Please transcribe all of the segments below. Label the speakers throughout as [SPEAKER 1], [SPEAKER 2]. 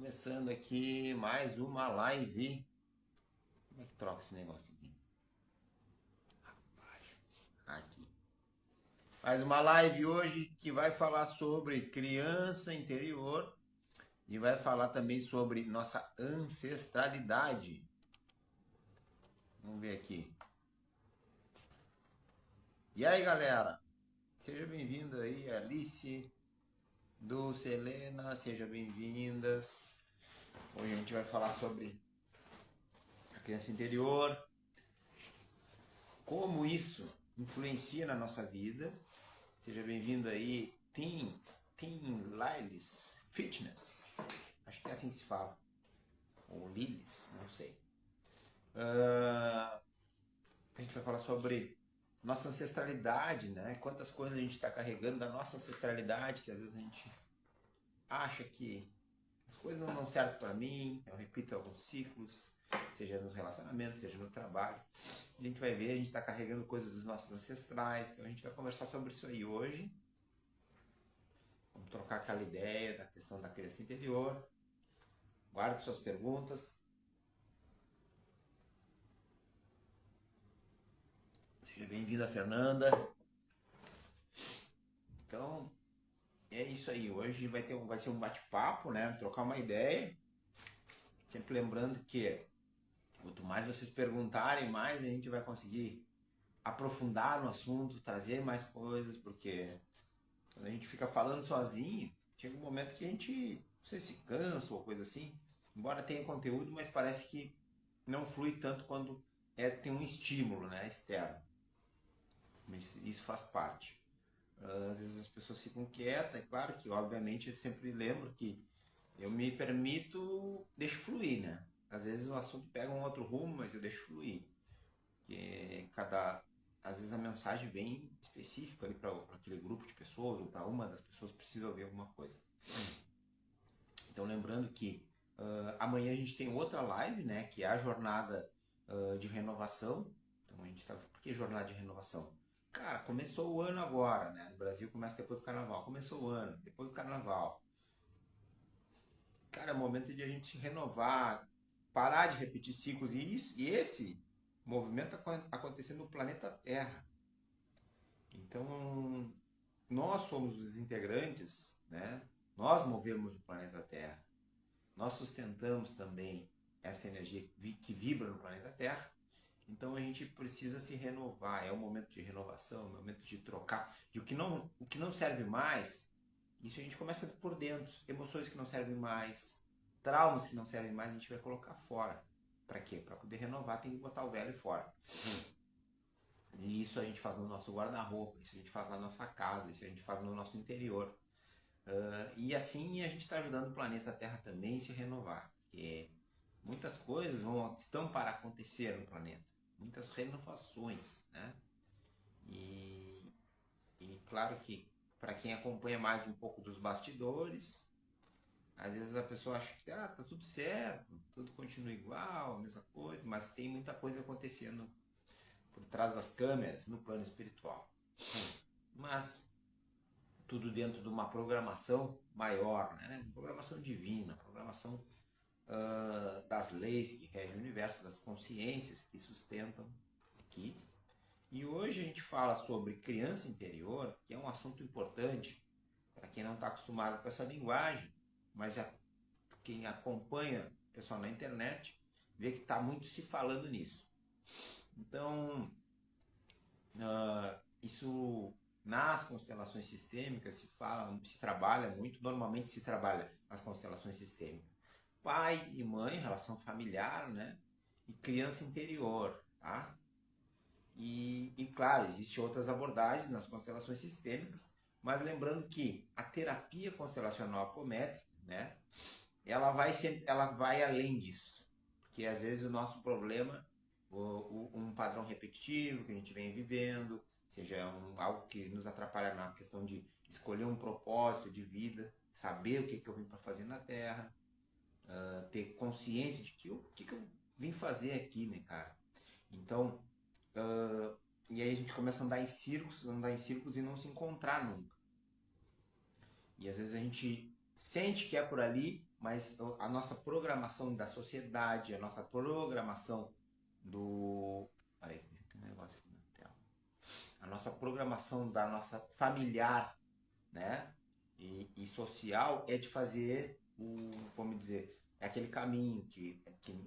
[SPEAKER 1] Começando aqui mais uma live. Como é que troca esse negócio aqui? Aqui. Mais uma live hoje que vai falar sobre criança interior e vai falar também sobre nossa ancestralidade. Vamos ver aqui. E aí, galera? Seja bem-vinda aí, Alice, Dulce, Helena, sejam bem-vindas. Hoje a gente vai falar sobre a criança interior, como isso influencia na nossa vida. Seja bem-vindo aí, Tim Liles Fitness. Acho que é assim que se fala. Ou Liles, não sei. A gente vai falar sobre nossa ancestralidade, né? Quantas coisas a gente está carregando da nossa ancestralidade, que às vezes a gente acha que as coisas não dão certo para mim. Eu repito alguns ciclos, seja nos relacionamentos, seja no trabalho. A gente vai ver, a gente está carregando coisas dos nossos ancestrais. Então a gente vai conversar sobre isso aí hoje. Vamos trocar aquela ideia da questão da criança interior. Guarde suas perguntas. Seja bem-vinda, Fernanda. Então, é isso aí. Hoje vai ser um bate-papo, né? Trocar uma ideia. Sempre lembrando que quanto mais vocês perguntarem, mais a gente vai conseguir aprofundar no assunto, trazer mais coisas, porque quando a gente fica falando sozinho, chega um momento que a gente, não sei se cansa ou coisa assim, embora tenha conteúdo, mas parece que não flui tanto quando tem um estímulo, né, externo. Mas isso faz parte. Às vezes as pessoas ficam quietas, é claro que, obviamente, eu sempre lembro que eu me permito, deixo fluir, né? Às vezes o assunto pega um outro rumo, mas eu deixo fluir. Porque às vezes a mensagem vem específica ali para aquele grupo de pessoas ou para uma das pessoas que precisa ouvir alguma coisa. Então lembrando que amanhã a gente tem outra live, né, que é a jornada de renovação. Então a gente tá, por que jornada de renovação? Cara, começou o ano agora, né? No Brasil começa depois do carnaval. Começou o ano, depois do carnaval. Cara, é o momento de a gente se renovar, parar de repetir ciclos. E esse movimento está acontecendo no planeta Terra. Então, nós somos os integrantes, né? Nós movemos o planeta Terra. Nós sustentamos também essa energia que vibra no planeta Terra. Então a gente precisa se renovar. É um momento de renovação, é um momento de trocar. De o que não serve mais, isso a gente começa por dentro. Emoções que não servem mais, traumas que não servem mais, a gente vai colocar fora. Para quê? Para poder renovar, tem que botar o velho fora. E isso a gente faz no nosso guarda-roupa, isso a gente faz na nossa casa, isso a gente faz no nosso interior. E assim a gente está ajudando o planeta Terra também a se renovar. Porque muitas coisas estão para acontecer no planeta. Muitas renovações, né? E claro que para quem acompanha mais um pouco dos bastidores, às vezes a pessoa acha que tá tudo certo, tudo continua igual, a mesma coisa, mas tem muita coisa acontecendo por trás das câmeras no plano espiritual. Mas tudo dentro de uma programação maior, né? Programação divina, programação das leis que regem o universo, das consciências que sustentam aqui. E hoje a gente fala sobre criança interior, que é um assunto importante para quem não está acostumado com essa linguagem, mas já quem acompanha o pessoal na internet vê que está muito se falando nisso. Então, isso nas constelações sistêmicas se trabalha muito, normalmente se trabalha nas constelações sistêmicas. Pai e mãe, relação familiar, né? E criança interior, tá? E claro, existem outras abordagens nas constelações sistêmicas, mas lembrando que a terapia constelacional apométrica, né? Ela vai além disso, porque às vezes o nosso problema, um padrão repetitivo que a gente vem vivendo, seja algo que nos atrapalha na questão de escolher um propósito de vida, saber o que eu vim para fazer na Terra, ter consciência de que o que eu vim fazer aqui, né, cara? Então, e aí a gente começa a andar em círculos e não se encontrar nunca. E às vezes a gente sente que é por ali, mas a nossa programação da sociedade, a nossa programação do. Peraí, tem um negócio aqui na tela. A nossa programação da nossa familiar, né? E social é de fazer vamos dizer, é aquele caminho que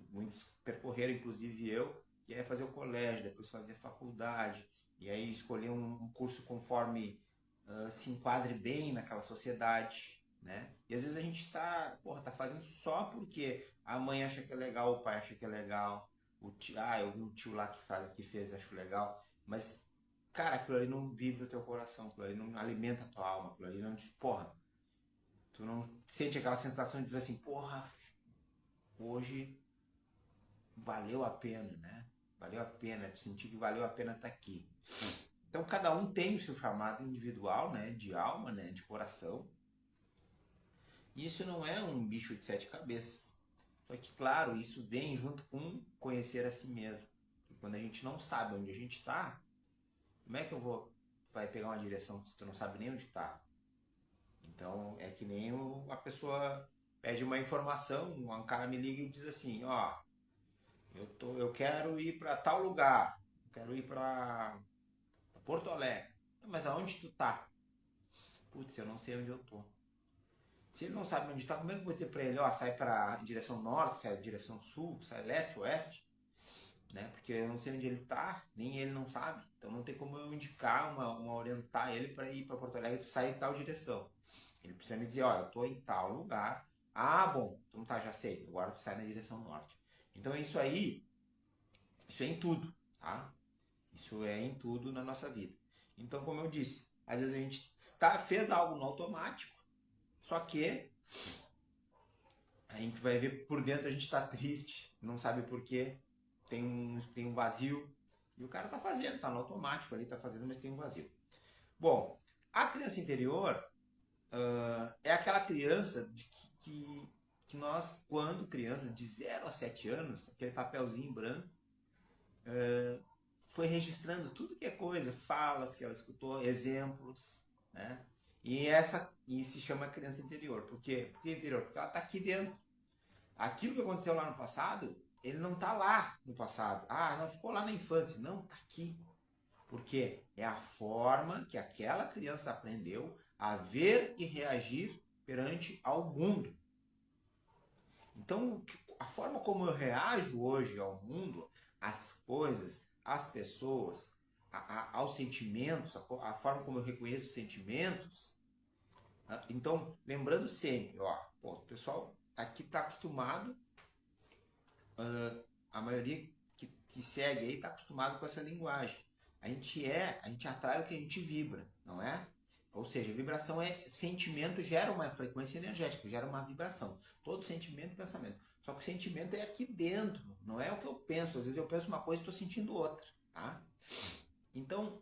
[SPEAKER 1] muitos percorreram, inclusive eu, que é fazer o colégio, depois fazer faculdade, e aí escolher um curso conforme se enquadre bem naquela sociedade, né? E às vezes a gente tá fazendo só porque a mãe acha que é legal, o pai acha que é legal, eu vi um tio lá que fez, acho legal, mas cara, aquilo ali não vive o teu coração, aquilo ali não alimenta a tua alma, aquilo ali não te, porra, tu não sente aquela sensação de dizer assim, porra, hoje valeu a pena, né? Valeu a pena, tu sentir que valeu a pena estar aqui. Então cada um tem o seu chamado individual, né? De alma, né? De coração. E isso não é um bicho de sete cabeças. Só que, claro, isso vem junto com conhecer a si mesmo. E quando a gente não sabe onde a gente está, como é que vai pegar uma direção se tu não sabe nem onde está? Então é que nem a pessoa pede uma informação, um cara me liga e diz assim, ó, eu quero ir para tal lugar, eu quero ir para Porto Alegre. Mas aonde tu tá? Putz, eu não sei onde eu tô. Se ele não sabe onde tá, como é que eu vou ter para ele, ó, sai para direção norte, sai direção sul, sai leste, oeste, né? Porque eu não sei onde ele tá, nem ele não sabe. Então não tem como eu indicar, orientar ele para ir para Porto Alegre e sair em tal direção. Ele precisa me dizer, ó, eu tô em tal lugar. Ah, bom, então tá, já sei. Agora tu sai na direção norte. Então isso aí, isso é em tudo, tá? Isso é em tudo na nossa vida. Então, como eu disse, às vezes a gente fez algo no automático, só que a gente vai ver por dentro a gente está triste, não sabe por quê, tem um vazio. E o cara tá fazendo, tá no automático ali, tá fazendo, mas tem um vazio. Bom, a criança interior é aquela criança que nós, quando criança, de 0 a 7 anos, aquele papelzinho branco, foi registrando tudo que é coisa, falas que ela escutou, exemplos, né? E se chama criança interior. Por quê? Por que interior? Porque ela está aqui dentro. Aquilo que aconteceu lá no passado, ele não está lá no passado. Ah, não ficou lá na infância. Não, está aqui. Porque é a forma que aquela criança aprendeu a ver e reagir perante ao mundo. Então, a forma como eu reajo hoje ao mundo, às coisas, às pessoas, aos sentimentos, a forma como eu reconheço os sentimentos. Então, lembrando sempre, ó, pô, o pessoal aqui está acostumado, a maioria que segue aí está acostumado com essa linguagem. A gente atrai o que a gente vibra, não é? Ou seja, vibração é sentimento, gera uma frequência energética, gera uma vibração. Todo sentimento e pensamento. Só que o sentimento é aqui dentro, não é o que eu penso. Às vezes eu penso uma coisa e estou sentindo outra, tá? Então,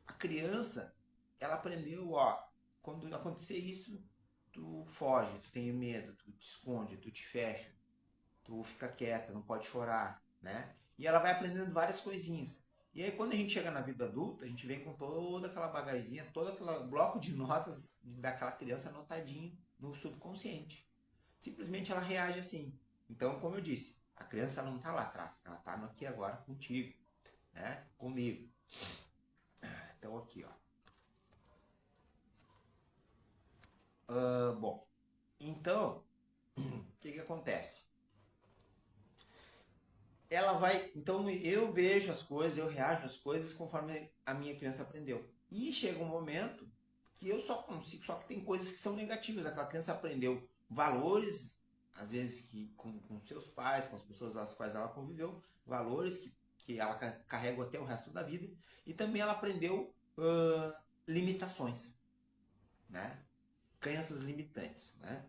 [SPEAKER 1] a criança, ela aprendeu, ó, quando acontecer isso, tu foge, tu tem medo, tu te esconde, tu te fecha, tu fica quieta, não pode chorar, né? E ela vai aprendendo várias coisinhas. E aí quando a gente chega na vida adulta, a gente vem com toda aquela bagazinha, todo aquele bloco de notas daquela criança anotadinho no subconsciente. Simplesmente ela reage assim. Então, como eu disse, a criança não está lá atrás, ela está aqui agora contigo, né? Comigo. Então aqui, ó. Bom, então, o que acontece? Ela vai. Então eu vejo as coisas, eu reajo às coisas conforme a minha criança aprendeu. E chega um momento que eu só consigo, só que tem coisas que são negativas. Aquela criança aprendeu valores, às vezes que com seus pais, com as pessoas às quais ela conviveu, valores que ela carrega até o resto da vida. E também ela aprendeu limitações, né? Crenças limitantes, né?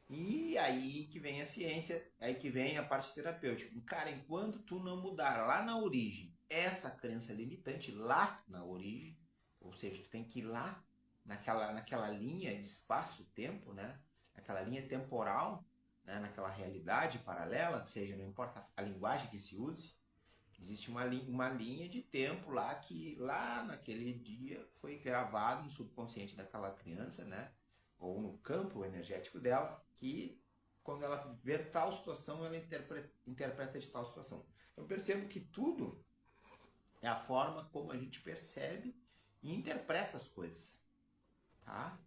[SPEAKER 1] E aí que vem a ciência, aí que vem a parte terapêutica. Cara, enquanto tu não mudar lá na origem essa crença limitante, lá na origem, ou seja, tu tem que ir lá naquela linha de espaço-tempo, né? Naquela linha temporal, né? Naquela realidade paralela, seja, não importa a linguagem que se use, existe uma linha de tempo lá que lá naquele dia foi gravado no subconsciente daquela criança, né? campo energético dela, que quando ela ver tal situação, ela interpreta de tal situação. Eu percebo que tudo é a forma como a gente percebe e interpreta as coisas, tá?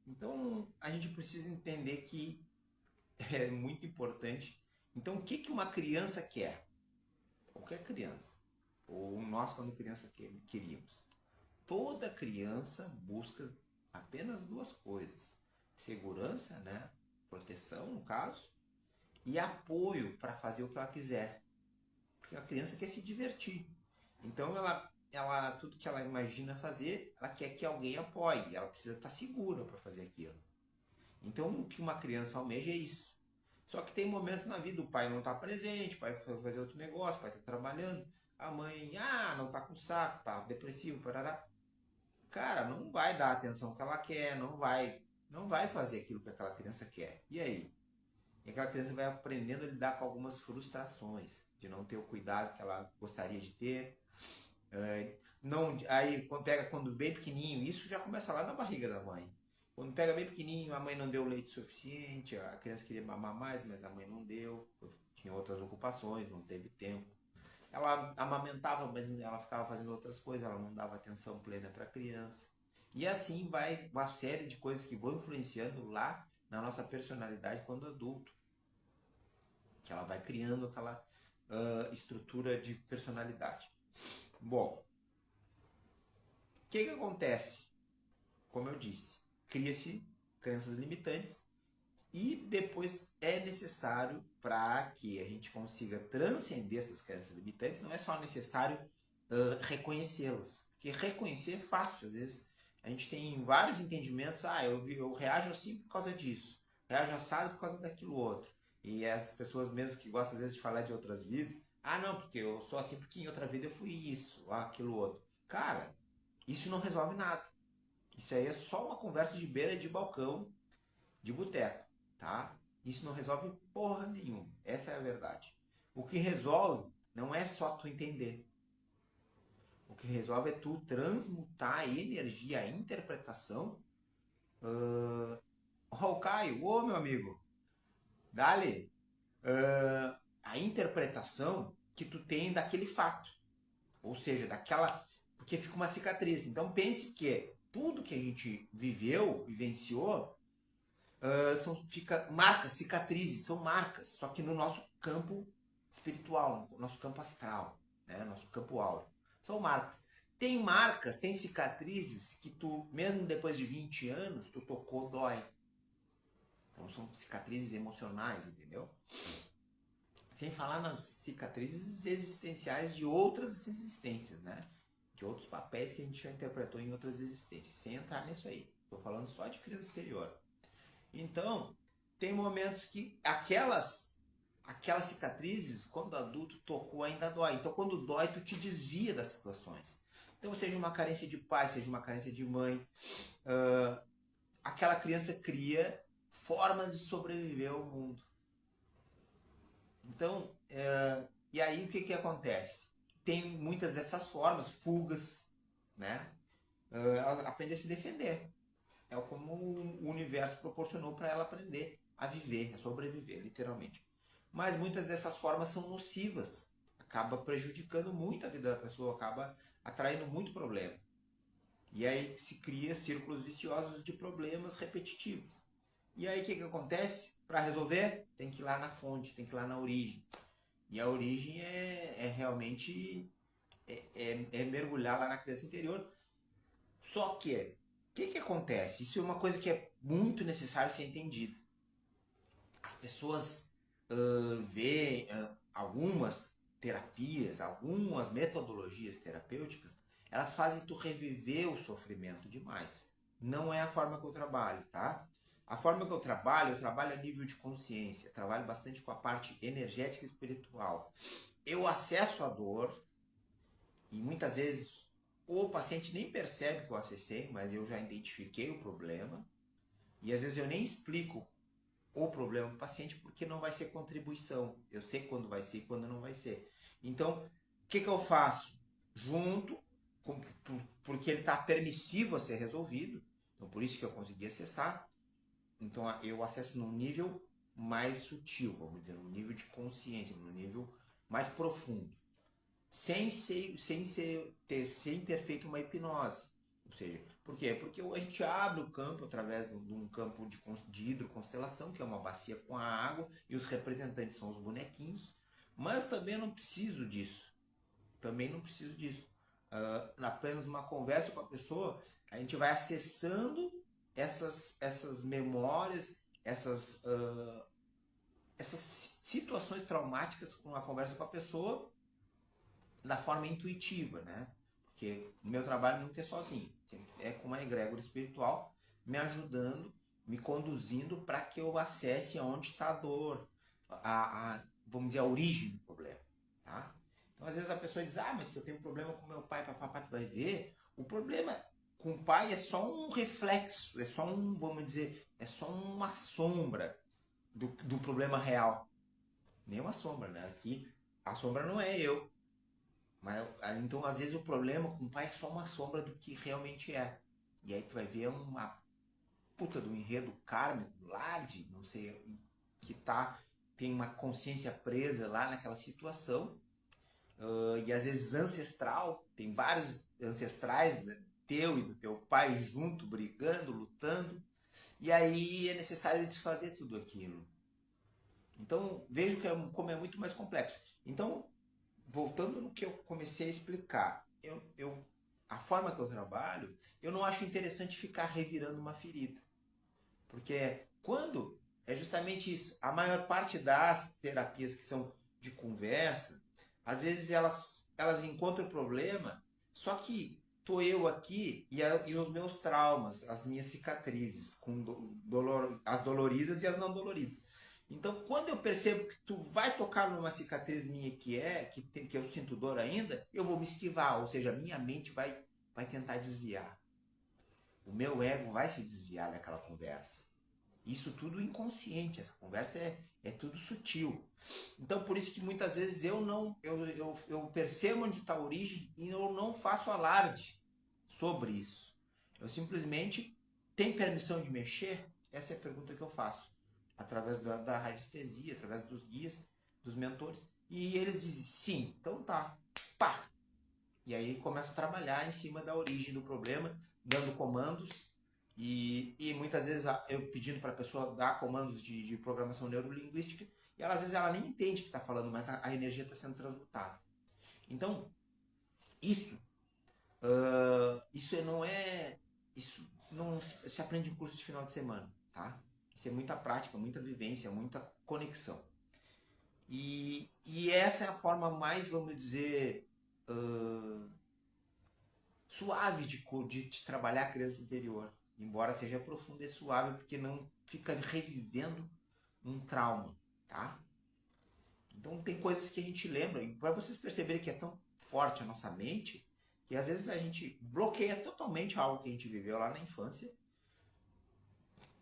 [SPEAKER 1] Então, a gente precisa entender que é muito importante. Então, o que uma criança quer? Qualquer criança. Ou nós, quando criança, queríamos. Toda criança busca apenas duas coisas: segurança, né? Proteção, no caso, e apoio para fazer o que ela quiser. Porque a criança quer se divertir. Então, ela tudo que ela imagina fazer, ela quer que alguém apoie. Ela precisa estar segura para fazer aquilo. Então, o que uma criança almeja é isso. Só que tem momentos na vida, o pai não está presente, o pai vai fazer outro negócio, o pai está trabalhando, a mãe, não está com saco, está depressivo, parará. Cara, não vai dar a atenção que ela quer, não vai fazer aquilo que aquela criança quer. E aí? E aquela criança vai aprendendo a lidar com algumas frustrações, de não ter o cuidado que ela gostaria de ter. Não, aí quando bem pequenininho, isso já começa lá na barriga da mãe. Quando pega bem pequenininho, a mãe não deu leite suficiente, a criança queria mamar mais, mas a mãe não deu, tinha outras ocupações, não teve tempo. Ela amamentava, mas ela ficava fazendo outras coisas, ela não dava atenção plena para a criança. E assim vai uma série de coisas que vão influenciando lá na nossa personalidade quando adulto. Que ela vai criando aquela estrutura de personalidade. Bom, o que acontece? Como eu disse, cria-se crenças limitantes e depois é necessário, para que a gente consiga transcender essas crenças limitantes, não é só necessário reconhecê-las. Porque reconhecer é fácil. Às vezes a gente tem vários entendimentos. Eu reajo assim por causa disso. Reajo assado por causa daquilo outro. E as pessoas mesmo que gostam às vezes de falar de outras vidas. Não, porque eu sou assim porque em outra vida eu fui isso, ou aquilo outro. Cara, isso não resolve nada. Isso aí é só uma conversa de beira de balcão, de boteco, tá? Isso não resolve porra nenhuma. Essa é a verdade. O que resolve não é só tu entender. O que resolve é tu transmutar a energia, a interpretação. O Caio, ô meu amigo, dale. A interpretação que tu tem daquele fato. Ou seja, daquela... Porque fica uma cicatriz. Então pense que tudo que a gente viveu, vivenciou, fica marcas, cicatrizes, são marcas, só que no nosso campo espiritual, no nosso campo astral, né? Nosso campo áureo. São marcas. Tem marcas, tem cicatrizes que tu, mesmo depois de 20 anos, tu tocou, dói. Então são cicatrizes emocionais, entendeu? Sem falar nas cicatrizes existenciais de outras existências, né? De outros papéis que a gente já interpretou em outras existências. Sem entrar nisso aí. Estou falando só de criança exterior. Então, tem momentos que aquelas cicatrizes, quando adulto tocou, ainda dói. Então, quando dói, tu te desvia das situações. Então, seja uma carência de pai, seja uma carência de mãe, aquela criança cria formas de sobreviver ao mundo. Então, e aí o que acontece? Tem muitas dessas formas, fugas, né? Ela aprende a se defender. É como o universo proporcionou para ela aprender a viver, a sobreviver, literalmente. Mas muitas dessas formas são nocivas. Acaba prejudicando muito a vida da pessoa, acaba atraindo muito problema. E aí se cria círculos viciosos de problemas repetitivos. E aí o que acontece? Para resolver, tem que ir lá na fonte, tem que ir lá na origem. E a origem é realmente mergulhar lá na criança interior. Só que, o que acontece? Isso é uma coisa que é muito necessário ser entendida. As pessoas veem algumas terapias, algumas metodologias terapêuticas, elas fazem tu reviver o sofrimento demais. Não é a forma que eu trabalho, tá? A forma que eu trabalho a nível de consciência. Trabalho bastante com a parte energética e espiritual. Eu acesso a dor e muitas vezes o paciente nem percebe que eu acessei, mas eu já identifiquei o problema. E às vezes eu nem explico o problema para o paciente porque não vai ser contribuição. Eu sei quando vai ser e quando não vai ser. Então, o que eu faço? Junto, porque ele está permissivo a ser resolvido, então por isso que eu consegui acessar, Então eu acesso num nível mais sutil, vamos dizer, num nível de consciência, num nível mais profundo, sem ter feito uma hipnose. Ou seja, por quê? Porque a gente abre o campo através de um campo de hidroconstelação, que é uma bacia com a água, e os representantes são os bonequinhos, mas também eu não preciso disso. Também não preciso disso. Apenas uma conversa com a pessoa, a gente vai acessando essas memórias, essas situações traumáticas com a conversa com a pessoa da forma intuitiva, né? Porque o meu trabalho nunca é sozinho, é com uma egrégora espiritual me ajudando, me conduzindo para que eu acesse onde está a dor, vamos dizer, a origem do problema, tá? Então, às vezes a pessoa diz, mas eu tenho um problema com meu pai, papá, tu vai ver. O problema com o pai é só um reflexo, é só vamos dizer, é só uma sombra do problema real. Nem uma sombra, né? Aqui a sombra não é eu. Mas, então, às vezes, o problema com o pai é só uma sombra do que realmente é. E aí tu vai ver uma puta do enredo kármico lá de, não sei, que tem uma consciência presa lá naquela situação. E às vezes ancestral, tem vários ancestrais, né, teu e do teu pai junto, brigando, lutando. E aí é necessário desfazer tudo aquilo. Então, vejo como é muito mais complexo. Então, voltando no que eu comecei a explicar, a forma que eu trabalho, eu não acho interessante ficar revirando uma ferida. Porque quando é justamente isso, a maior parte das terapias que são de conversa, às vezes elas encontram o problema, só que tô eu aqui e os meus traumas, as minhas cicatrizes, com as doloridas e as não doloridas. Então, quando eu percebo que tu vai tocar numa cicatriz minha que eu sinto dor ainda, eu vou me esquivar, ou seja, a minha mente vai tentar desviar. O meu ego vai se desviar daquela conversa. Isso tudo inconsciente, essa conversa é tudo sutil. Então, por isso que muitas vezes eu percebo onde está a origem e eu não faço alarde sobre isso. Eu simplesmente tenho permissão de mexer? Essa é a pergunta que eu faço. Através da radiestesia, através dos guias, dos mentores. E eles dizem, sim, então tá. Pá! E aí começa a trabalhar em cima da origem do problema, dando comandos e muitas vezes eu pedindo para a pessoa dar comandos de programação neurolinguística e ela, às vezes ela nem entende o que está falando, mas a energia está sendo transmutada. Então, isso não é... Isso não se aprende em curso de final de semana, tá? Isso é muita prática, muita vivência, muita conexão. E essa é a forma mais, vamos dizer, suave de trabalhar a criança interior. Embora seja profunda, é suave porque não fica revivendo um trauma, tá? Então tem coisas que a gente lembra, e para vocês perceberem que é tão forte a nossa mente, que às vezes a gente bloqueia totalmente algo que a gente viveu lá na infância,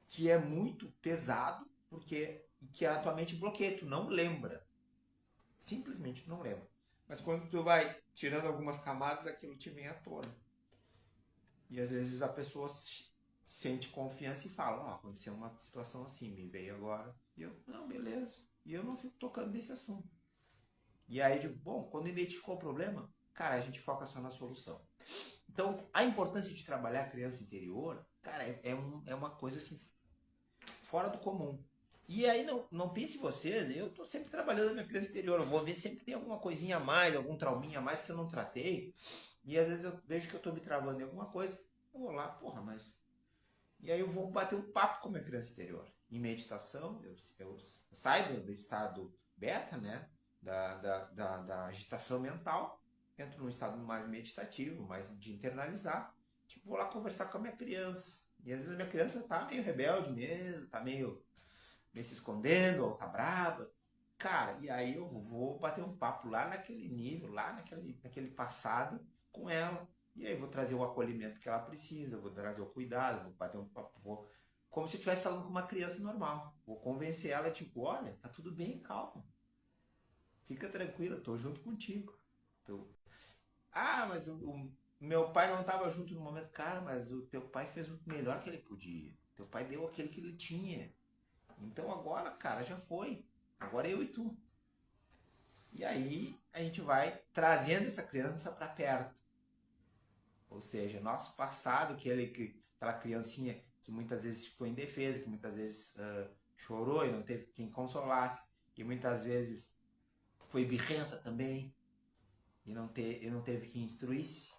[SPEAKER 1] que é muito pesado, porque que a tua mente bloqueia, tu não lembra. Simplesmente não lembra. Mas quando tu vai tirando algumas camadas, aquilo te vem à tona. E às vezes a pessoa sente confiança e fala, aconteceu uma situação assim, me veio agora. E eu, não, beleza. E eu não fico tocando nesse assunto. E aí, quando identificou o problema, cara, a gente foca só na solução. Então, a importância de trabalhar a criança interior, cara, é uma coisa assim, fora do comum. E aí, não pense vocês, eu tô sempre trabalhando a minha criança interior, eu vou ver sempre tem alguma coisinha a mais, algum trauminha a mais que eu não tratei. E às vezes eu vejo que eu tô me travando em alguma coisa, eu vou lá, mas... E aí eu vou bater um papo com a minha criança interior. Em meditação, eu saio do estado beta, né? Da agitação mental, entro num estado mais meditativo, mais de internalizar. Tipo, vou lá conversar com a minha criança. E às vezes a minha criança tá meio rebelde mesmo, tá meio se escondendo, ou tá brava. Cara, e aí eu vou bater um papo lá naquele nível, lá naquele passado com ela. E aí vou trazer o acolhimento que ela precisa, vou trazer o cuidado, vou bater um papo, como se eu estivesse falando com uma criança normal. Vou convencer ela, tipo, olha, tá tudo bem, calma. Fica tranquila, tô junto contigo. Mas o meu pai não estava junto no momento. Cara, mas o teu pai fez o melhor que ele podia. Teu pai deu aquele que ele tinha. Então agora, cara, já foi. Agora é eu e tu. E aí a gente vai trazendo essa criança para perto. Ou seja, nosso passado, aquela criancinha que muitas vezes ficou indefesa, que muitas vezes chorou e não teve quem consolasse, que muitas vezes foi birrenta também e não teve quem instruísse,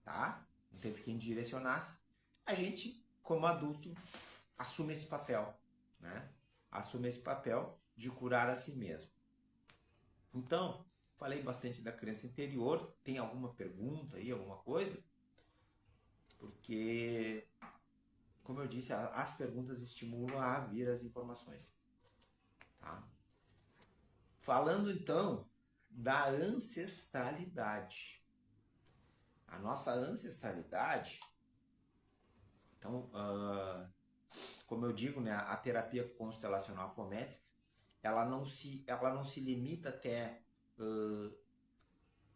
[SPEAKER 1] tá? Não teve quem direcionasse. A gente, como adulto, assume esse papel, né? Assume esse papel de curar a si mesmo. Então, falei bastante da criança interior. Tem alguma pergunta aí, alguma coisa? Porque, como eu disse, as perguntas estimulam a vir as informações. Tá? Falando então da ancestralidade. A nossa ancestralidade, então, como eu digo, né, a terapia constelacional apométrica, ela não se limita até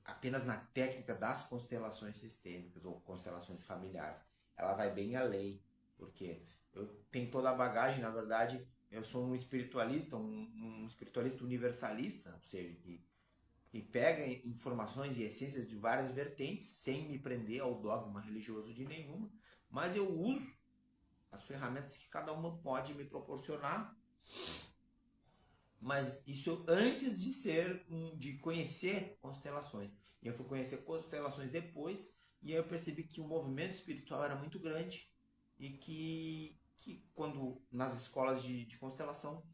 [SPEAKER 1] apenas na técnica das constelações sistêmicas ou constelações familiares. Ela vai bem além, porque eu tenho toda a bagagem, na verdade, eu sou um espiritualista, um espiritualista universalista, ou seja, que pega informações e essências de várias vertentes, sem me prender ao dogma religioso de nenhuma, mas eu uso as ferramentas que cada uma pode me proporcionar. Mas isso antes de conhecer constelações. E eu fui conhecer constelações depois, e aí eu percebi que o movimento espiritual era muito grande e que quando nas escolas de constelação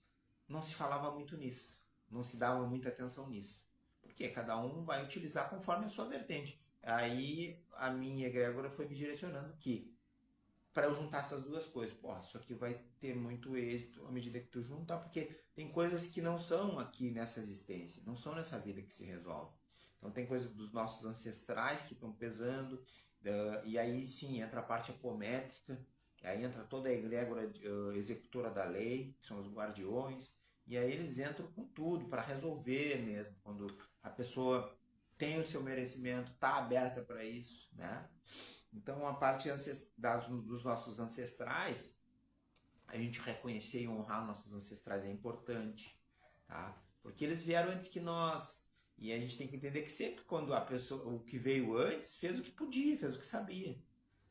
[SPEAKER 1] não se falava muito nisso, não se dava muita atenção nisso. Porque cada um vai utilizar conforme a sua vertente. Aí a minha egrégora foi me direcionando que para eu juntar essas duas coisas. Pô, isso aqui vai ter muito êxito à medida que tu juntar, porque tem coisas que não são aqui nessa existência, não são nessa vida que se resolve. Então tem coisas dos nossos ancestrais que estão pesando, e aí sim entra a parte apométrica, aí entra toda a egrégora executora da lei, que são os guardiões, e aí eles entram com tudo para resolver mesmo, quando a pessoa tem o seu merecimento, está aberta para isso, né? Então, a parte dos nossos ancestrais, a gente reconhecer e honrar nossos ancestrais é importante, tá? Porque eles vieram antes que nós. E a gente tem que entender que sempre quando a pessoa, o que veio antes, fez o que podia, fez o que sabia.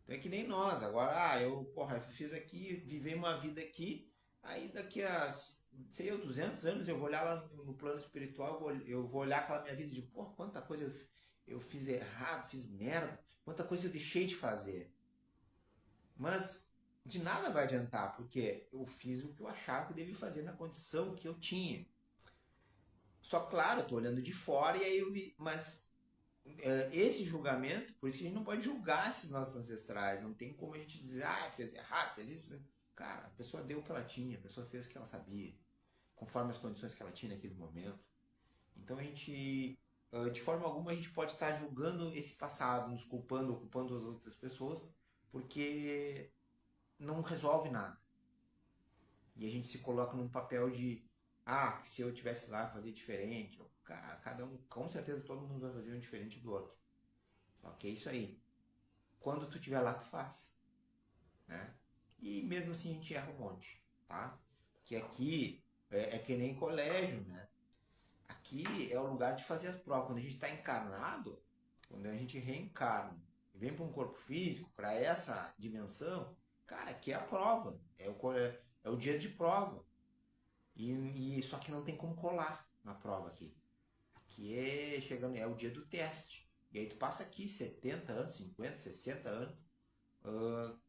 [SPEAKER 1] Então é que nem nós. Agora, eu fiz aqui, vivi uma vida aqui, aí daqui a, sei eu, 200 anos, eu vou olhar lá no plano espiritual, eu vou olhar aquela minha vida e digo, quanta coisa eu fiz errado, fiz merda, quanta coisa eu deixei de fazer. Mas de nada vai adiantar, porque eu fiz o que eu achava que devia fazer na condição que eu tinha. Só claro, eu tô olhando de fora e aí eu vi, mas esse julgamento, por isso que a gente não pode julgar esses nossos ancestrais, não tem como a gente dizer, fez errado, fez isso. Cara, a pessoa deu o que ela tinha, a pessoa fez o que ela sabia, conforme as condições que ela tinha naquele momento. Então a gente, de forma alguma, a gente pode estar julgando esse passado, nos culpando, ou culpando as outras pessoas, porque não resolve nada. E a gente se coloca num papel de, se eu tivesse lá, fazer diferente. Cara, cada um, com certeza todo mundo vai fazer um diferente do outro. Só que é isso aí. Quando tu estiver lá, tu faz. Né? E mesmo assim a gente erra um monte, tá? Que aqui é que nem colégio, né? Aqui é o lugar de fazer as provas. Quando a gente está encarnado, quando a gente reencarna e vem para um corpo físico, para essa dimensão, cara, aqui é a prova. É o dia de prova. Só que não tem como colar na prova aqui. Aqui é o dia do teste. E aí tu passa aqui 70 anos, 50, 60 anos.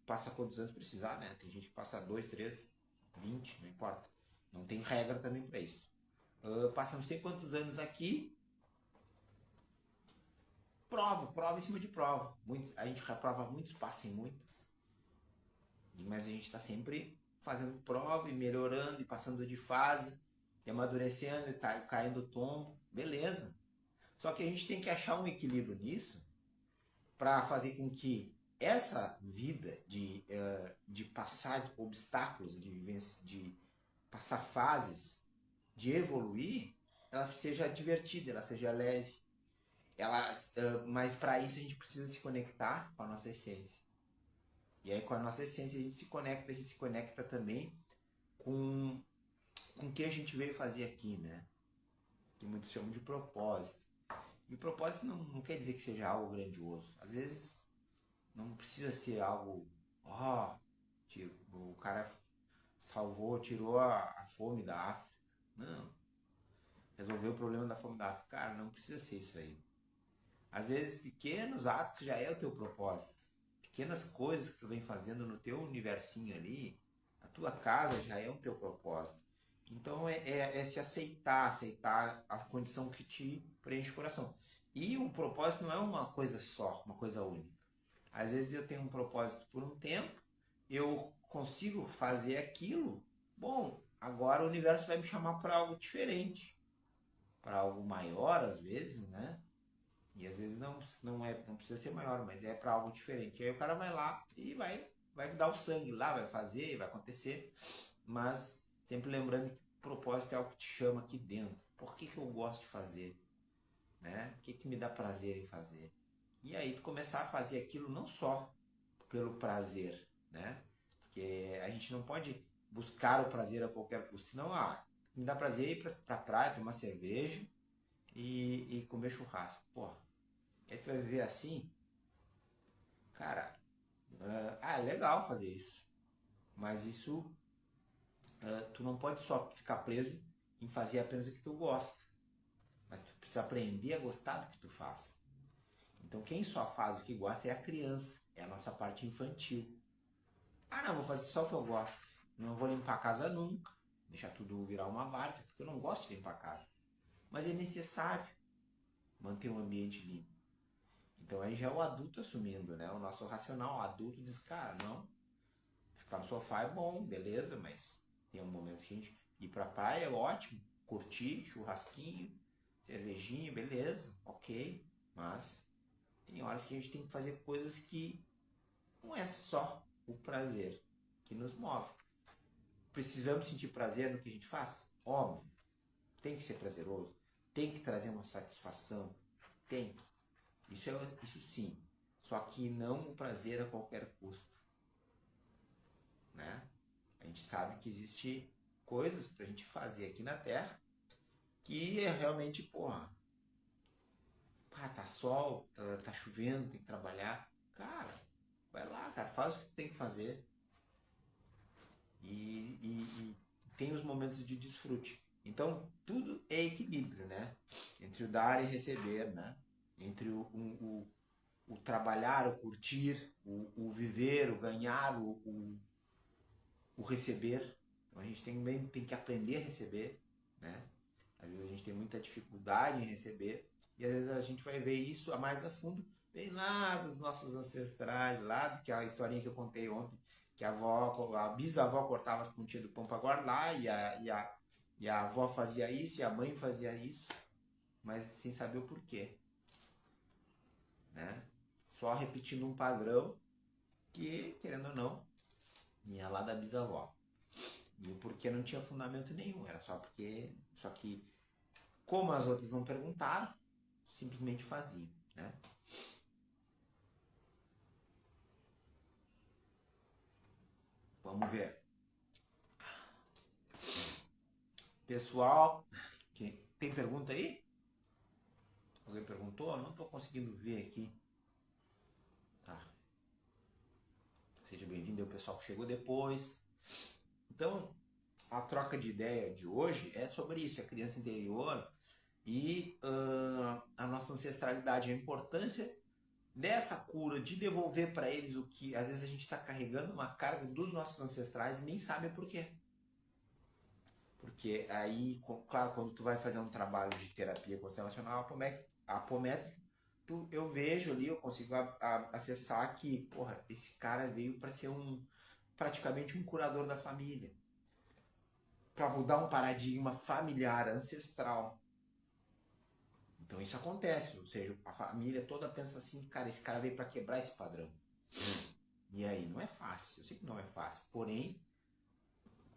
[SPEAKER 1] Passa quantos anos precisar, né? Tem gente que passa 2, 3, 20, não importa. Não tem regra também para isso. Passa não sei quantos anos aqui, prova em cima de prova. A gente reprova muitos, passa em muitas. Mas a gente está sempre fazendo prova e melhorando e passando de fase, e amadurecendo e tá caindo o tombo. Beleza. Só que a gente tem que achar um equilíbrio nisso para fazer com que essa vida de passar obstáculos, de passar fases, de evoluir, ela seja divertida, ela seja leve. Mas para isso a gente precisa se conectar com a nossa essência. E aí com a nossa essência a gente se conecta também com o que a gente veio fazer aqui, né? Que muitos chamam de propósito. E o propósito não quer dizer que seja algo grandioso. Às vezes não precisa ser algo, o cara salvou, tirou a fome da África. Não. Resolveu o problema da fome da África. Cara, não precisa ser isso aí. Às vezes pequenos atos já é o teu propósito. Pequenas coisas que tu vem fazendo no teu universinho ali, a tua casa já é o teu propósito. Então é se aceitar a condição que te preenche o coração. E o propósito não é uma coisa só, uma coisa única. Às vezes eu tenho um propósito por um tempo, eu consigo fazer aquilo, bom, agora o universo vai me chamar para algo diferente, para algo maior às vezes, né? E às vezes não precisa ser maior, mas é para algo diferente. E aí o cara vai lá e vai dar o sangue lá, vai fazer, vai acontecer, mas sempre lembrando que o propósito é algo que te chama aqui dentro. Por que eu gosto de fazer? Né? O que me dá prazer em fazer? E aí tu começar a fazer aquilo não só pelo prazer, né? Porque a gente não pode buscar o prazer a qualquer custo. Senão, me dá prazer ir pra praia, tomar cerveja e comer churrasco. Porra, aí tu vai viver assim? Cara, é legal fazer isso. Mas isso, tu não pode só ficar preso em fazer apenas o que tu gosta. Mas tu precisa aprender a gostar do que tu faz. Então quem só faz o que gosta é a criança, é a nossa parte infantil. Não, vou fazer só o que eu gosto. Não vou limpar a casa nunca. Deixar tudo virar uma várzea, porque eu não gosto de limpar a casa. Mas é necessário manter um ambiente limpo. Então aí já é o adulto assumindo, né? O nosso racional, o adulto diz, cara, não, ficar no sofá é bom, beleza, mas tem um momento que a gente ir pra praia é ótimo, curtir, churrasquinho, cervejinha, beleza, ok, mas tem horas que a gente tem que fazer coisas que não é só o prazer que nos move. Precisamos sentir prazer no que a gente faz? Óbvio. Tem que ser prazeroso. Tem que trazer uma satisfação. Tem. Isso sim. Só que não o prazer a qualquer custo. Né? A gente sabe que existe coisas pra gente fazer aqui na Terra que é realmente, tá sol, tá chovendo, tem que trabalhar. Cara, vai lá, cara, faz o que tu tem que fazer. E tem os momentos de desfrute. Então, tudo é equilíbrio, né? Entre o dar e receber, né? Entre o trabalhar, o curtir, o viver, o ganhar, o receber. Então, a gente tem que aprender a receber, né? Às vezes a gente tem muita dificuldade em receber e às vezes a gente vai ver isso a mais a fundo, bem lá dos nossos ancestrais, lá que é a historinha que eu contei ontem, que a bisavó cortava as pontinhas do pão para guardar e a avó fazia isso e a mãe fazia isso, mas sem saber o porquê, né? Só repetindo um padrão que, querendo ou não, vinha lá da bisavó. E o porquê não tinha fundamento nenhum, era só porque. Só que, como as outras não perguntaram, simplesmente faziam, né? Vamos ver. Pessoal, tem pergunta aí? Alguém perguntou? Eu não estou conseguindo ver aqui. Tá. Seja bem-vindo aí o pessoal que chegou depois. Então, a troca de ideia de hoje é sobre isso, a criança interior e a nossa ancestralidade, a importância dessa cura, de devolver para eles o que às vezes a gente está carregando uma carga dos nossos ancestrais e nem sabe por quê. Porque aí, claro, quando tu vai fazer um trabalho de terapia constelacional apométrica, eu vejo ali, eu consigo acessar que, porra, esse cara veio para ser praticamente um curador da família, para mudar um paradigma familiar, ancestral. Então isso acontece, ou seja, a família toda pensa assim, cara, esse cara veio para quebrar esse padrão. E aí, não é fácil, eu sei que não é fácil, porém,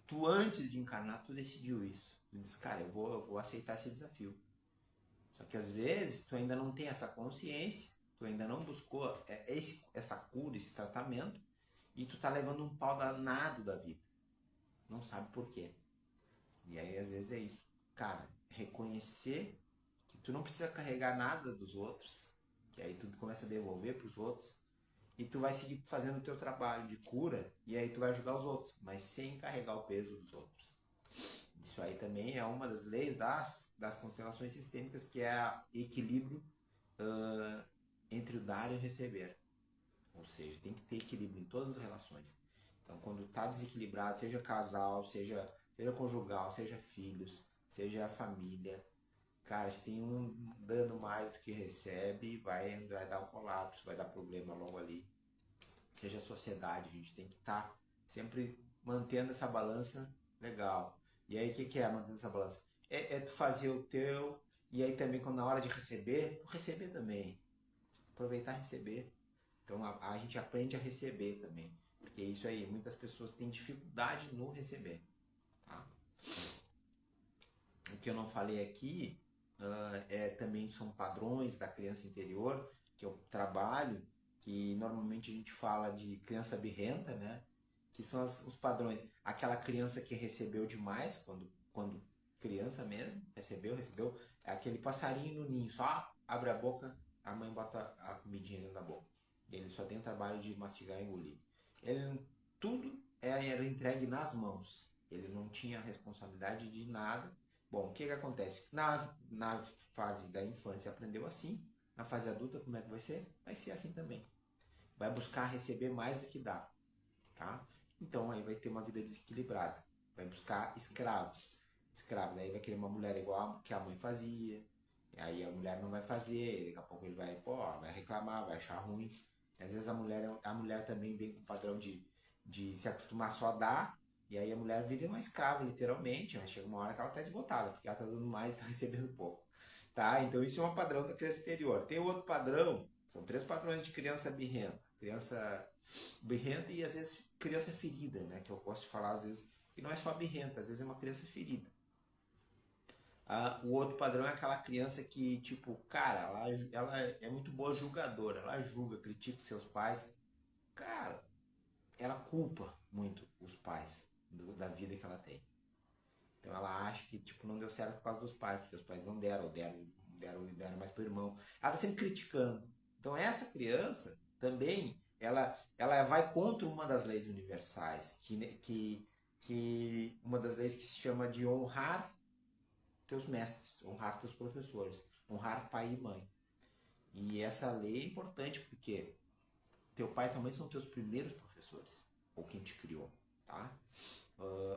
[SPEAKER 1] tu antes de encarnar, tu decidiu isso. Tu disse, cara, eu vou aceitar esse desafio. Só que às vezes tu ainda não tem essa consciência, tu ainda não buscou essa cura, esse tratamento, e tu tá levando um pau danado da vida. Não sabe por quê. E aí às vezes é isso. Cara, reconhecer que tu não precisa carregar nada dos outros, que aí tu começa a devolver pros outros, e tu vai seguir fazendo o teu trabalho de cura, e aí tu vai ajudar os outros, mas sem carregar o peso dos outros. Isso aí também é uma das leis das constelações sistêmicas, que é o equilíbrio uh, entre o dar e o receber. Ou seja, tem que ter equilíbrio em todas as relações. Então, quando está desequilibrado, seja casal, seja conjugal, seja filhos, seja família, cara, se tem um dando mais do que recebe, vai dar um colapso, vai dar problema logo ali. Seja a sociedade, a gente tem que estar sempre mantendo essa balança legal. E aí, o que é mantendo essa balança? É tu fazer o teu, e aí também, quando na hora de receber, tu receber também. Aproveitar e receber. Então a gente aprende a receber também. Porque isso aí, muitas pessoas têm dificuldade no receber. Tá? O que eu não falei aqui também são padrões da criança interior, que eu trabalho, que normalmente a gente fala de criança birrenta, né? Que são os padrões. Aquela criança que recebeu demais, quando criança mesmo, recebeu, é aquele passarinho no ninho, só abre a boca, a mãe bota a comidinha dentro da boca. Ele só tem o trabalho de mastigar e engolir. Ele, tudo era entregue nas mãos. Ele não tinha responsabilidade de nada. Bom, o que acontece? Na fase da infância aprendeu assim, na fase adulta como é que vai ser? Vai ser assim também. Vai buscar receber mais do que dá, tá? Então aí vai ter uma vida desequilibrada. Vai buscar escravos. Escravos, aí vai querer uma mulher igual a que a mãe fazia. E aí a mulher não vai fazer, daqui a pouco ele vai, pô, vai reclamar, vai achar ruim. Às vezes a mulher também vem com o padrão de se acostumar só a dar, e aí a mulher vira uma escrava, literalmente, mas chega uma hora que ela tá esgotada, porque ela tá dando mais e tá recebendo pouco. Tá? Então isso é um padrão da criança interior. Tem outro padrão, são 3 padrões de criança birrenta. Criança birrenta e às vezes criança ferida, né? Que eu posso falar às vezes, que não é só birrenta, às vezes é uma criança ferida. O outro padrão é aquela criança que, tipo, cara, ela é muito boa julgadora, ela julga, critica os seus pais. Cara, ela culpa muito os pais da vida que ela tem. Então ela acha que, tipo, não deu certo por causa dos pais, porque os pais não deram, ou deram mais pro irmão. Ela tá sempre criticando. Então essa criança também, ela vai contra uma das leis universais, que uma das leis que se chama de honrar teus mestres, honrar teus professores, honrar pai e mãe. E essa lei é importante porque teu pai e tua mãe são teus primeiros professores, ou quem te criou, tá?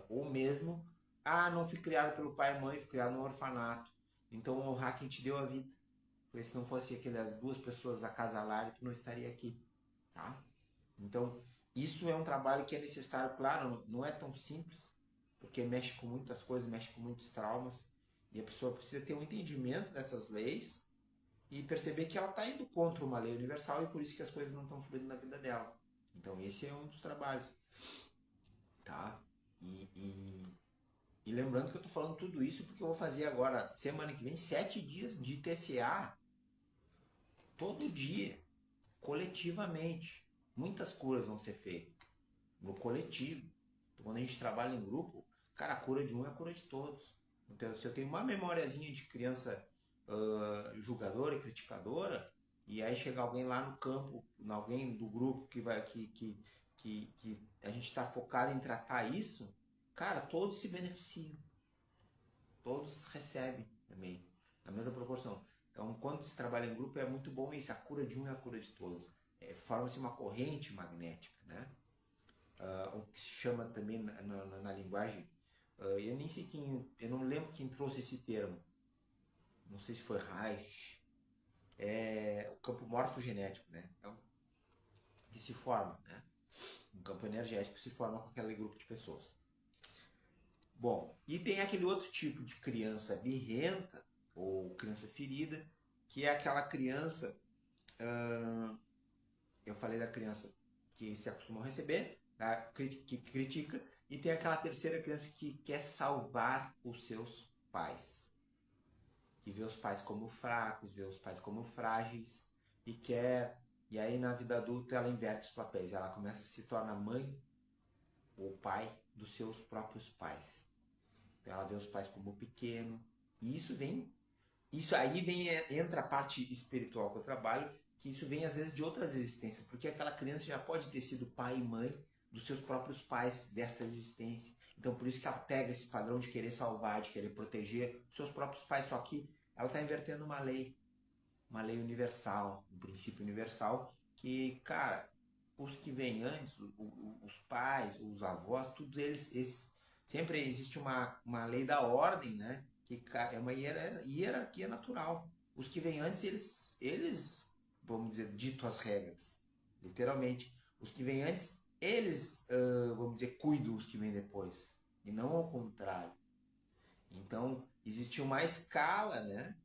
[SPEAKER 1] Ou mesmo, não fui criado pelo pai e mãe, fui criado no orfanato. Então honrar quem te deu a vida. Porque se não fosse aquelas 2 pessoas acasalarem, tu não estaria aqui, tá? Então, isso é um trabalho que é necessário, claro, não é tão simples, porque mexe com muitas coisas, mexe com muitos traumas, e a pessoa precisa ter um entendimento dessas leis e perceber que ela está indo contra uma lei universal e por isso que as coisas não estão fluindo na vida dela. Então, esse é um dos trabalhos, tá? E lembrando que eu estou falando tudo isso porque eu vou fazer agora, semana que vem, 7 dias de TCA, todo dia, coletivamente. Muitas curas vão ser feitas no coletivo. Então, quando a gente trabalha em grupo, cara, a cura de um é a cura de todos. Então, se eu tenho uma memóriazinha de criança julgadora e criticadora, e aí chega alguém lá no campo, alguém do grupo que a gente está focado em tratar isso, cara, todos se beneficiam. Todos recebem também, na mesma proporção. Então, quando se trabalha em grupo, é muito bom isso. A cura de um é a cura de todos. Forma-se uma corrente magnética, né? O que se chama também na linguagem, eu nem sei quem, eu não lembro quem trouxe esse termo, não sei se foi Reich, é o campo morfogenético, né? Então, que se forma, né? Um campo energético que se forma com aquele grupo de pessoas. Bom, e tem aquele outro tipo de criança birrenta ou criança ferida, que é aquela criança, eu falei da criança que se acostumou a receber, que critica, e tem aquela terceira criança que quer salvar os seus pais, que vê os pais como fracos, vê os pais como frágeis, e quer E aí na vida adulta ela inverte os papéis, ela começa a se tornar mãe ou pai dos seus próprios pais. Então ela vê os pais como pequeno. E isso aí entra a parte espiritual que eu trabalho, que isso vem às vezes de outras existências, porque aquela criança já pode ter sido pai e mãe dos seus próprios pais desta existência. Então por isso que ela pega esse padrão de querer salvar, de querer proteger os seus próprios pais, só que ela está invertendo uma lei universal, um princípio universal que, cara, os que vêm antes, os pais, os avós, tudo eles sempre existe uma lei da ordem, né? Que é uma hierarquia natural. Os que vêm antes, eles, vamos dizer, ditam as regras, literalmente. Os que vêm antes, eles, vamos dizer, cuidam os que vêm depois, e não ao contrário. Então, existe uma escala, né?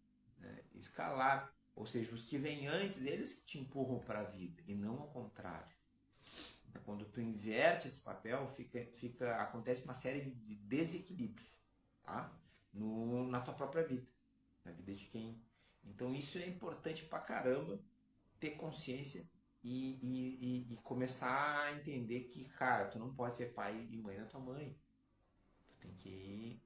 [SPEAKER 1] Escalar. Ou seja, os que vêm antes, eles que te empurram para a vida, e não ao contrário. Então, quando tu inverte esse papel, acontece uma série de desequilíbrios, tá? Na tua própria vida, na vida de quem. Então isso é importante pra caramba, ter consciência e começar a entender que, cara, tu não pode ser pai e mãe da tua mãe.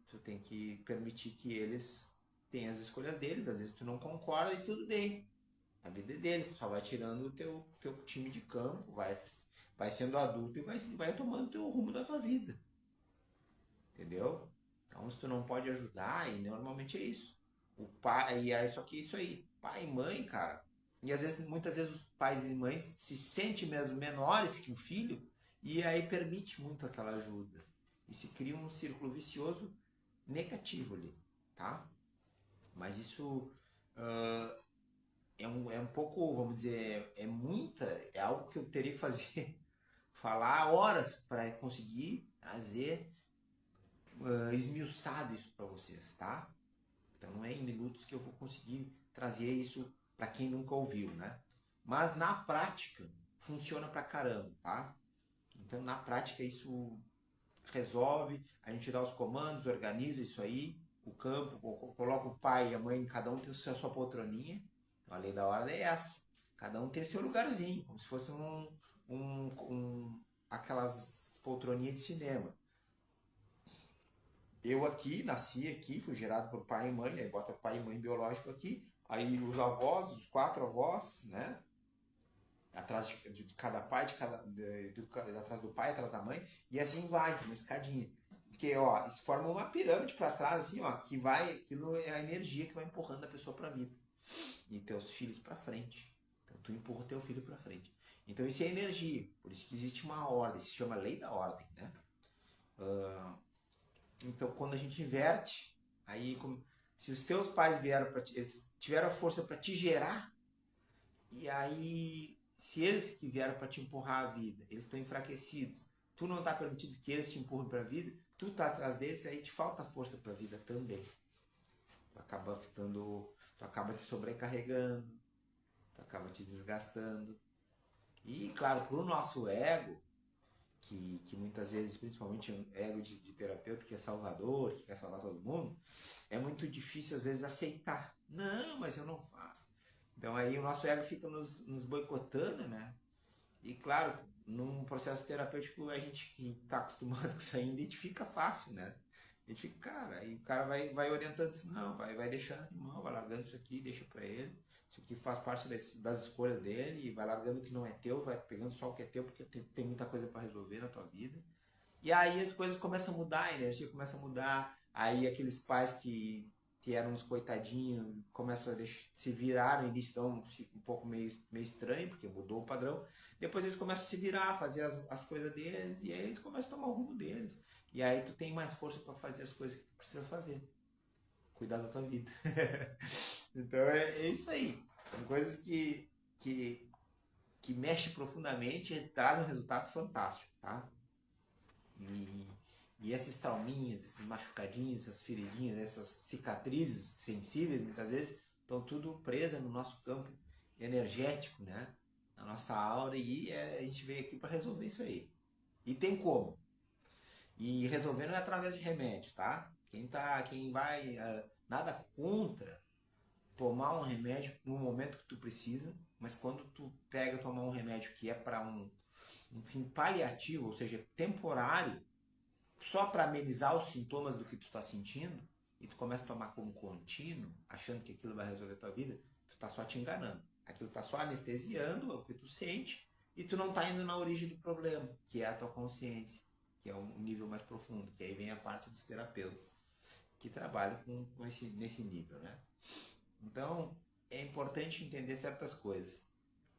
[SPEAKER 1] Tu tem que permitir que eles tenham as escolhas deles. Às vezes tu não concorda e tudo bem. A vida é deles, tu só vai tirando o teu time de campo, vai sendo adulto e vai tomando o teu rumo da tua vida. Entendeu? Então, se tu não pode ajudar, e normalmente é isso. O pai, e é só que isso aí, pai e mãe, cara. E às vezes, muitas vezes os pais e mães se sentem mesmo menores que o filho e aí permite muito aquela ajuda. E se cria um círculo vicioso negativo ali, tá? Mas isso é um pouco, vamos dizer, é algo que eu teria que fazer, falar horas para conseguir trazer esmiuçado isso para vocês, tá? Então não é em minutos que eu vou conseguir trazer isso para quem nunca ouviu, né? Mas na prática funciona pra caramba, tá? Então na prática isso resolve, a gente dá os comandos, organiza isso aí, o campo, coloca o pai e a mãe, cada um tem a sua poltroninha. Então, a lei da ordem é essa. Cada um tem seu lugarzinho, como se fosse aquelas poltroninhas de cinema. Eu aqui, nasci aqui, fui gerado por pai e mãe, aí bota pai e mãe biológico aqui, aí os avós, os 4 avós, né? Atrás de cada pai, atrás do pai, atrás da mãe, e assim vai, uma escadinha. Porque, ó, isso forma uma pirâmide para trás, assim, ó, aquilo é a energia que vai empurrando a pessoa para a vida. E teus filhos para frente. Então tu empurra o teu filho para frente. Então isso é energia, por isso que existe uma ordem, se chama lei da ordem, né? Então, quando a gente inverte, aí se os teus pais eles tiveram a força para te gerar, e aí se eles que vieram para te empurrar a vida, eles estão enfraquecidos, tu não está permitindo que eles te empurrem para a vida, tu tá atrás deles, aí te falta força para a vida também. Tu acaba te sobrecarregando, tu acaba te desgastando. E claro, pro nosso ego, que muitas vezes, principalmente um ego de terapeuta que é salvador, que quer salvar todo mundo, é muito difícil às vezes aceitar. Não, mas eu não faço. Então aí o nosso ego fica nos boicotando, né? E claro, num processo terapêutico a gente que está acostumado com isso aí identifica fácil, né? A gente fica, cara, aí o cara vai orientando isso, não, vai deixando de mão, vai largando isso aqui, deixa pra ele. Isso aqui faz parte das escolhas dele e vai largando o que não é teu, vai pegando só o que é teu, porque tem muita coisa para resolver na tua vida. E aí as coisas começam a mudar, a energia começa a mudar. Aí aqueles pais que eram uns coitadinhos começam a se virar, no início então fica um pouco meio estranho, porque mudou o padrão. Depois eles começam a se virar, fazer as coisas deles, e aí eles começam a tomar o rumo deles. E aí tu tem mais força para fazer as coisas que tu precisa fazer. Cuidar da tua vida. Então é isso aí. São coisas que mexem profundamente e trazem um resultado fantástico, tá? E esses trauminhas, esses machucadinhos, essas feridinhas, essas cicatrizes sensíveis, muitas vezes, estão tudo presas no nosso campo energético, né? Na nossa aura, e a gente veio aqui para resolver isso aí. E tem como. E resolver não é através de remédio, tá? Quem vai, nada contra tomar um remédio no momento que tu precisa, mas quando tu pega tomar um remédio que é para um fim paliativo, ou seja, temporário, só para amenizar os sintomas do que tu está sentindo, e tu começa a tomar como contínuo, achando que aquilo vai resolver a tua vida, tu tá só te enganando. Aquilo tá só anestesiando o que tu sente e tu não tá indo na origem do problema, que é a tua consciência, que é um nível mais profundo, que aí vem a parte dos terapeutas que trabalham nesse nível, né? Então, é importante entender certas coisas.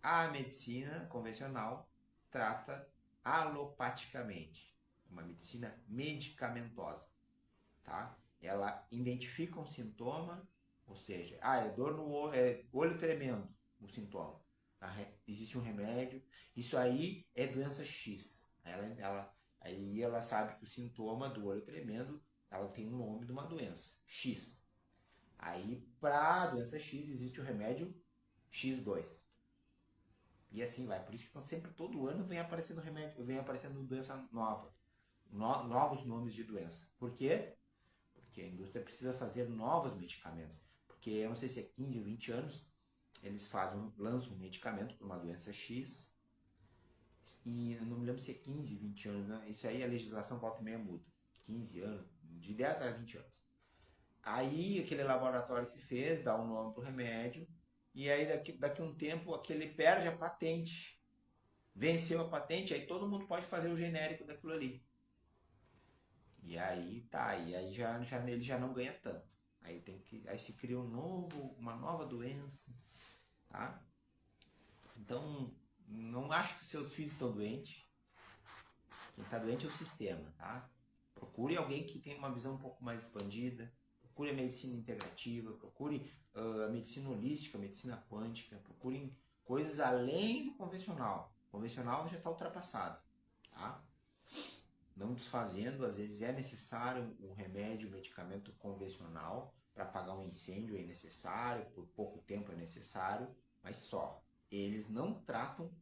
[SPEAKER 1] A medicina convencional trata alopaticamente, uma medicina medicamentosa, tá? Ela identifica um sintoma, ou seja, é dor no olho, é olho tremendo, o sintoma. Existe um remédio, isso aí é doença X. Aí ela sabe que o sintoma do olho tremendo, ela tem um nome de uma doença, X. Aí, para a doença X, existe o remédio X2. E assim vai. Por isso que sempre, todo ano, vem aparecendo remédio, vem aparecendo doença nova. Novos nomes de doença. Por quê? Porque a indústria precisa fazer novos medicamentos. Porque eu não sei se é 15 ou 20 anos, eles lançam um medicamento para uma doença X. E eu não me lembro se é 15, 20 anos. Né? Isso aí a legislação volta e meia muda. 15 anos, de 10 a 20 anos. Aí aquele laboratório que fez dá um nome pro remédio. E aí daqui a um tempo aquele perde a patente. Venceu a patente, aí todo mundo pode fazer o genérico daquilo ali. E aí tá, e aí ele já não ganha tanto. Aí se cria uma nova doença, tá? Então, não acho que seus filhos estão doentes. Quem está doente é o sistema, tá? Procure alguém que tenha uma visão um pouco mais expandida. Procure a medicina integrativa, procure a medicina holística, a medicina quântica. Procurem coisas além do convencional. O convencional já está ultrapassado, tá? Não desfazendo, às vezes é necessário um remédio, um medicamento convencional para apagar um incêndio, é necessário, por pouco tempo é necessário, mas só. Eles não tratam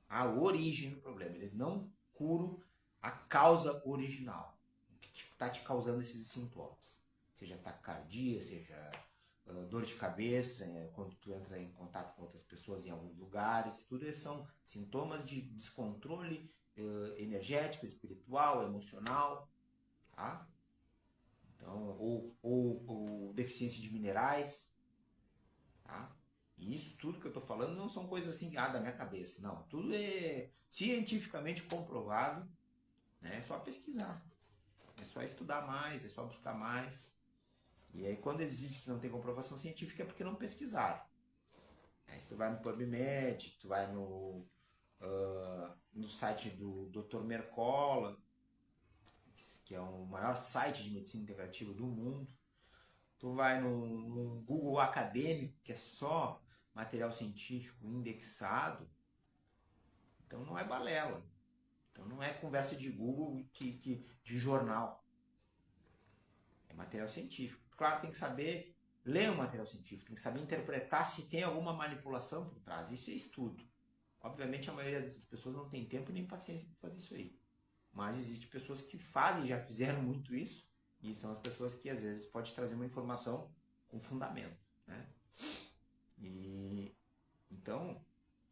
[SPEAKER 1] a origem do problema, eles não curam a causa original, o que está te causando esses sintomas. Seja taquicardia, seja dor de cabeça, quando tu entra em contato com outras pessoas em alguns lugares, tudo isso são sintomas de descontrole energético, espiritual, emocional, tá? Então, ou deficiência de minerais, tá? E isso tudo que eu estou falando não são coisas assim da minha cabeça, não. Tudo é cientificamente comprovado, né? É só pesquisar, é só estudar mais, é só buscar mais. E aí quando eles dizem que não tem comprovação científica é porque não pesquisaram. Aí se tu vai no PubMed, tu vai no site do Dr. Mercola, que é o maior site de medicina integrativa do mundo. Tu vai no Google acadêmico, que é só material científico indexado. Então não é balela. Então não é conversa de Google de jornal. É material científico. Claro, tem que saber ler o material científico, tem que saber interpretar se tem alguma manipulação por trás. Isso é estudo. Obviamente a maioria das pessoas não tem tempo nem paciência para fazer isso aí. Mas existem pessoas que fazem, já fizeram muito isso, e são as pessoas que às vezes pode trazer uma informação com fundamento, né? E então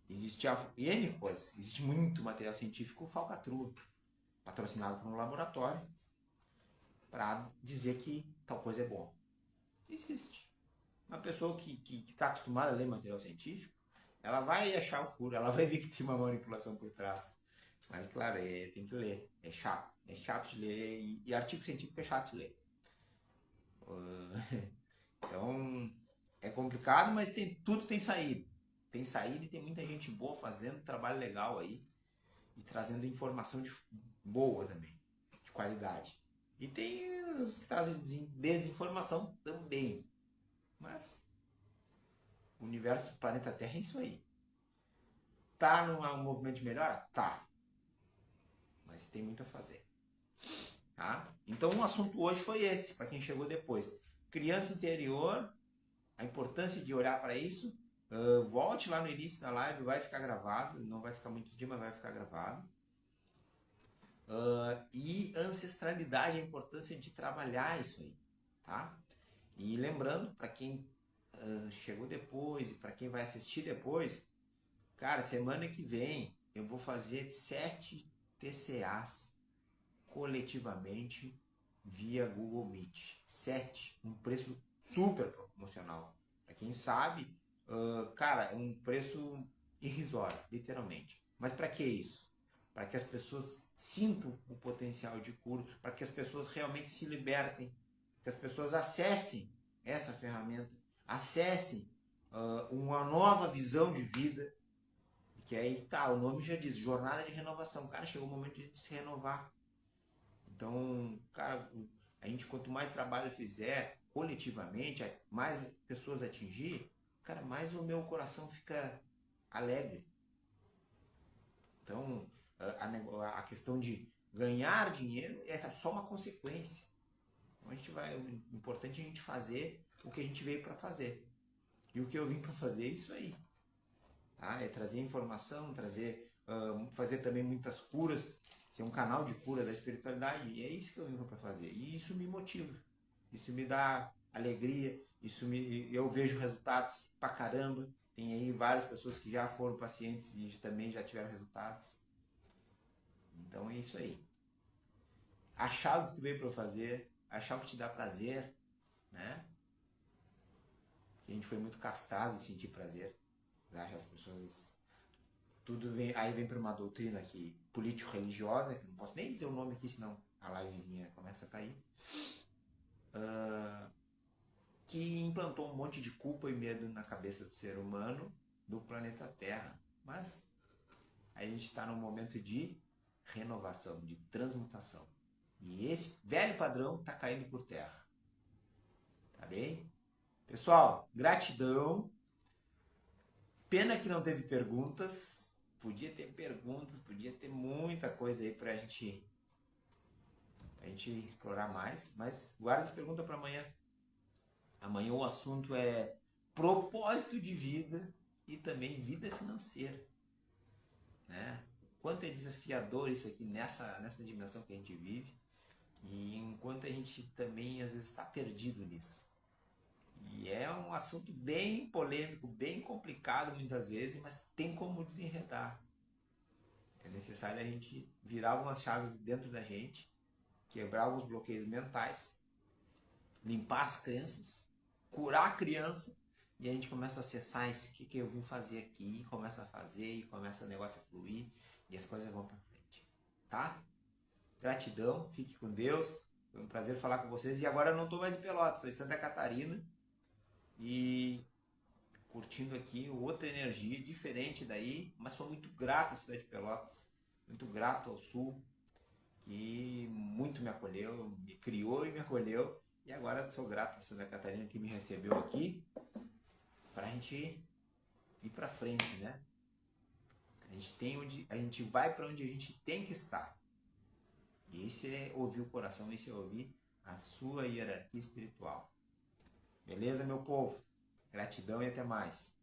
[SPEAKER 1] existe N coisas, existe muito material científico falcatrua, patrocinado por um laboratório, para dizer que tal coisa é bom. Existe. Uma pessoa que está acostumada a ler material científico, ela vai achar o furo, ela vai ver que tem uma manipulação por trás. Mas, claro, tem que ler. É chato. É chato de ler. E artigo científico é chato de ler. Então, é complicado, mas tudo tem saída. Tem saída e tem muita gente boa fazendo trabalho legal aí. E trazendo informação boa também. De qualidade. E tem os que trazem desinformação também. Mas, o universo, o planeta Terra é isso aí. Tá num movimento de melhora? Tá. Mas tem muito a fazer. Tá? Então o assunto hoje foi esse, para quem chegou depois. Criança interior, a importância de olhar para isso. Volte lá no início da live, vai ficar gravado. Não vai ficar muito dia, mas vai ficar gravado. E ancestralidade, a importância de trabalhar isso aí. Tá? E lembrando, para quem chegou depois e para quem vai assistir depois, Cara, semana que vem eu vou fazer 7 TCAs coletivamente via Google Meet. 7, um preço super promocional. Para quem sabe, cara, é um preço irrisório, literalmente. Mas para que isso? Para que as pessoas sintam o potencial de cura, para que as pessoas realmente se libertem, que as pessoas acessem essa ferramenta, acessem uma nova visão de vida, que aí tá, o nome já diz, jornada de renovação. Cara, chegou o momento de se renovar. Então, cara, a gente quanto mais trabalho fizer coletivamente, mais pessoas atingir, cara, mais o meu coração fica alegre. Então, a questão de ganhar dinheiro é só uma consequência. Então, o importante é a gente fazer o que a gente veio para fazer. E o que eu vim para fazer é isso aí. Tá? É trazer informação, fazer também muitas curas, ser um canal de cura da espiritualidade. E é isso que eu vim para fazer. E isso me motiva. Isso me dá alegria. Eu vejo resultados pra caramba. Tem aí várias pessoas que já foram pacientes e também já tiveram resultados. Então é isso aí. Achar o que tu veio para fazer, achar o que te dá prazer, né? Porque a gente foi muito castrado em sentir prazer. As pessoas tudo vem, aí vem para uma doutrina aqui político-religiosa, que não posso nem dizer o nome aqui, senão a livezinha começa a cair, que implantou um monte de culpa e medo na cabeça do ser humano do planeta Terra. Mas a gente está num momento de renovação, de transmutação. E esse velho padrão está caindo por terra. Tá bem? Pessoal, gratidão. Pena que não teve perguntas. Podia ter perguntas, podia ter muita coisa aí pra gente explorar mais, mas guarda as perguntas para amanhã. Amanhã o assunto é propósito de vida e também vida financeira, né? Quanto é desafiador isso aqui nessa dimensão que a gente vive e enquanto a gente também às vezes está perdido nisso. E é um assunto bem polêmico, bem complicado muitas vezes, mas tem como desenredar. É necessário a gente virar algumas chaves dentro da gente, quebrar alguns bloqueios mentais, limpar as crenças, curar a criança, e a gente começa a acessar isso, o que eu vim fazer aqui, começa a fazer, e começa o negócio a fluir, e as coisas vão para frente. Tá? Gratidão, fique com Deus, foi um prazer falar com vocês, e agora eu não estou mais em Pelotas, estou em Santa Catarina, e curtindo aqui outra energia, diferente daí, mas sou muito grato à cidade de Pelotas, muito grato ao Sul, que muito me acolheu, me criou e me acolheu. E agora sou grato a Santa Catarina que me recebeu aqui para a gente ir para frente, né? A gente vai para onde a gente tem que estar. E esse é ouvir o coração, esse é ouvir a sua hierarquia espiritual. Beleza, meu povo? Gratidão e até mais.